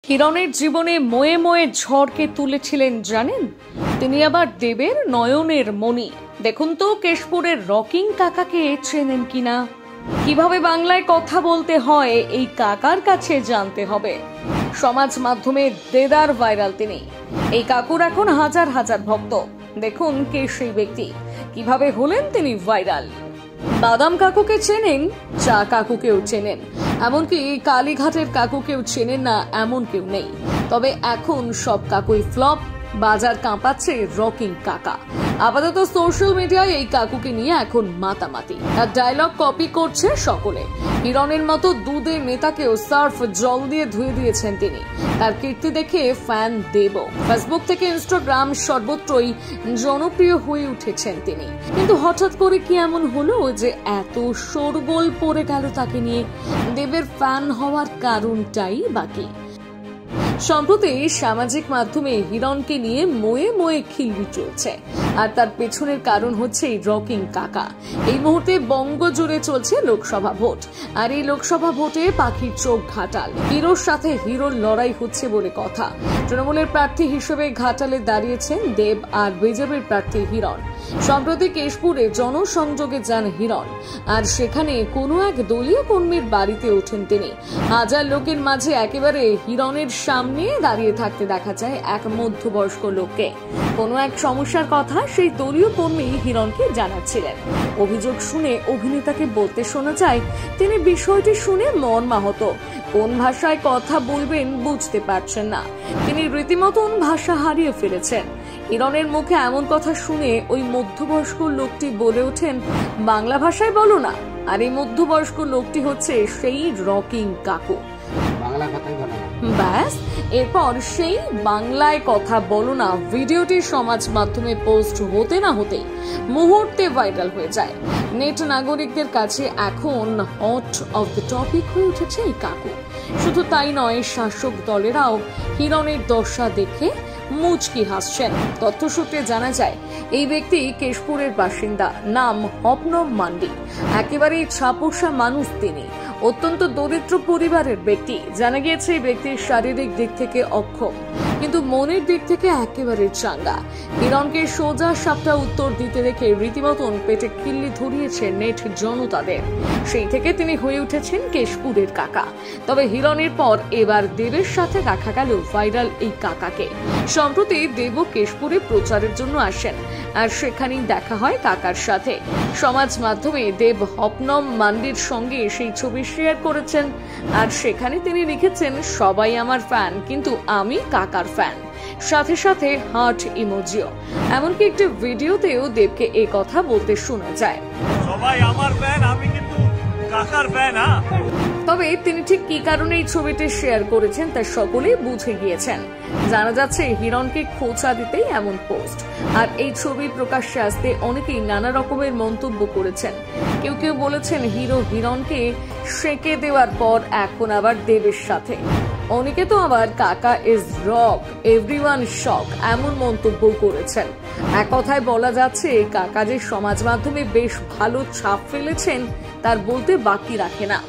কিরণের জীবনে ময়ে ময়ে ঝড়কে তুলেছিলেন জানেন? তিনি আবার দেবের নয়নের মণি। দেখুন তো কেশপুরের রকিং কাকাকে চেনেন কিনা। কিভাবে বাংলায় কথা বলতে হয় এই কাকার কাছে জানতে হবে। সমাজ মাধ্যমে দেদার ভাইরাল তিনি। এই কাকুর এখন হাজার হাজার ভক্ত। দেখুন কে সেই ব্যক্তি, কিভাবে হলেন তিনি ভাইরাল। বাদাম কাকুকে চেনেন, চা কাকুকেও চেনেন, এমনকি কালীঘাটের কাকুকেও চেনেন না এমন কেউ নেই। তবে এখন সব কাকুই ফ্লপ, বাজার কাঁপাচ্ছে রকিং কাকা। আপাতত সোশ্যাল মিডিয়ায় এই কাকুকে নিয়ে এখন মাতামাতি, আর ডায়লগ কপি করছে সকলে। হিরণের মতো দুধের নেতাকেও সার্ফ জল দিয়ে ধুয়ে দিয়েছেন তিনি। তার কীর্তি দেখে ফ্যান দেব। ফেসবুক থেকে ইনস্টাগ্রাম সর্বত্রই জনপ্রিয় হয়ে উঠেছেন তিনি। কিন্তু হঠাৎ করে কি এমন হলো যে এত শোরগোল পড়ে গেল তাকে নিয়ে? দেবের ফ্যান হওয়ার কারণটাই বাকি। সম্প্রতি সামাজিক মাধ্যমে হিরণকে নিয়ে ময়ে ময়ে খিল্লি চলছে, আর তার পেছনের কারণ হচ্ছে এই রকিং কাকা। এই মুহূর্তে বঙ্গ জুড়ে চলছে লোকসভা ভোট, আর এই লোকসভা ভোটে পাখির চোখ ঘাটাল। হিরোর সাথে হিরোর লড়াই হচ্ছে বলে কথা। তৃণমূলের প্রার্থী হিসেবে ঘাটালে দাঁড়িয়েছেন দেব, আর বিজেপির প্রার্থী হিরণ। সম্প্রতি কেশপুরে জনসংযোগে যান হিরণ, আর সেখানে কোনো এক দলীয় কর্মীর বাড়িতে ওঠেন তিনি। হাজার লোকের মাঝে একেবারে হিরণের সামনে দাঁড়িয়ে থাকতে দেখা যায় এক মধ্যবয়স্ক লোককে। কোনো এক সমস্যার কথা সেই দলীয় কর্মী হিরণকে জানাচ্ছিলেন। অভিযোগ শুনে অভিনেতাকে বলতে শোনা যায় তিনি বিষয়টি শুনে মর্মাহত। কোন ভাষায় কথা বলবেন বুঝতে পারছেন না। তিনি রীতিমতন ভাষা হারিয়ে ফেলেছেন। হিরণের মুখে এমন কথা শুনে ওই মধ্যবয়স্ক লোকটি বলে ওঠেন, বাংলা ভাষায় বলো না। আর এই মধ্যবয়স্ক লোকটি হচ্ছে সেই রকিং কাকু। ব্যাস, এরপর সেই বাংলায় কথা বলো না ভিডিওটি সমাজ মাধ্যমে পোস্ট হতে না হতেই মুহূর্তে ভাইরাল হয়ে যায়। নেট নাগরিকদের কাছে এখন হট অফ দ্য টপিক হয়ে উঠেছে এই কাকু। শুধু তাই নয়, শাসক দলেরাও হিরণের দশা দেখে মুচকি হাসছেন। তথ্যসূত্রে জানা যায় এই ব্যক্তি কেশপুরের বাসিন্দা, নাম হপনম মান্ডি। একেবারেই ছাপোষা মানুষ তিনি। অত্যন্ত দরিদ্র পরিবারের ব্যক্তি। জানা গিয়েছে এই ব্যক্তির শারীরিক দিক থেকে অক্ষম, কিন্তু মনের দিক থেকে একেবারে চাঙ্গা। হিরণকে সোজা সাপটা উত্তর দিতে দেখে রীতিমতন পেটে খিল্লি ধরিয়েছে নেট জনতাদের। সেই থেকে তিনি হয়ে উঠেছেন কেশপুরের কাকা। তবে হিরণের পর এবার দেবের সাথে দেখা গেল ভাইরাল এই কাকাকে। সম্প্রতি দেব কেশপুরে প্রচারের জন্য আসেন, আর সেখানেই দেখা হয় কাকার সাথে। সমাজ মাধ্যমে দেব হপনম মান্ডির সঙ্গে সেই ছবি শেয়ার করেছেন, আর সেখানে তিনি লিখেছেন, সবাই আমার ফ্যান, কিন্তু আমি কাকার ফ্যান। সাথে সাথে হার্ট ইমোজিও। এমনকি একটি ভিডিওতেও দেবকে এই কথা বলতে শোনা যায়, সবাই আমার ফ্যান, আমি কিন্তু কাকার ফ্যান। তবে তিনি ঠিক কি কারণে এই ছবিটি শেয়ার করেছেন তা সকলেই বুঝে গিয়েছেন। জানা যাচ্ছে হিরণকে খোঁচা দিতেই এমন পোস্ট। আর এই ছবি প্রকাশ্যে আসতে অনেকেই নানা রকমের মন্তব্য করেছেন। কেউ কেউ বলেছেন হিরো হিরণকে সেঁকে দেওয়ার পর এখন আবার দেবের সাথে। অনেকে তো আবার কাকা ইজ রক, এভরিওয়ান শক এমন মন্তব্য করেছেন। এক কথায় বলা যাচ্ছে কাকা যে সমাজ মাধ্যমে বেশ ভালো ছাপ ফেলেছেন তার বলতে বাকি রাখে না।